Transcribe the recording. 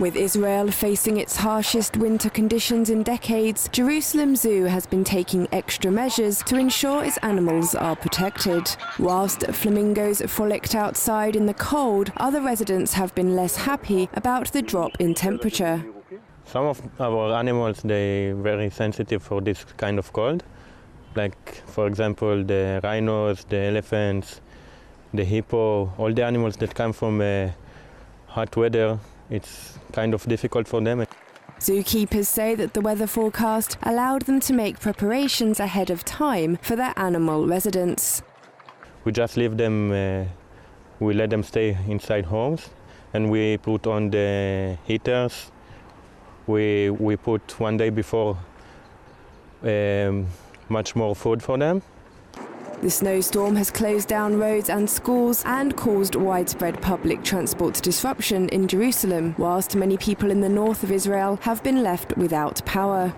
With Israel facing its harshest winter conditions in decades, Jerusalem Zoo has been taking extra measures to ensure its animals are protected. Whilst flamingos frolicked outside in the cold, other residents have been less happy about the drop in temperature. Some of our animals, they're very sensitive for this kind of cold. Like, for example, the rhinos, the elephants, the hippo, all the animals that come from hot weather, it's kind of difficult for them. Zookeepers say that the weather forecast allowed them to make preparations ahead of time for their animal residents. We just leave them, we let them stay inside homes, and we put on the heaters. We put 1 day before much more food for them. The snowstorm has closed down roads and schools and caused widespread public transport disruption in Jerusalem, whilst many people in the north of Israel have been left without power.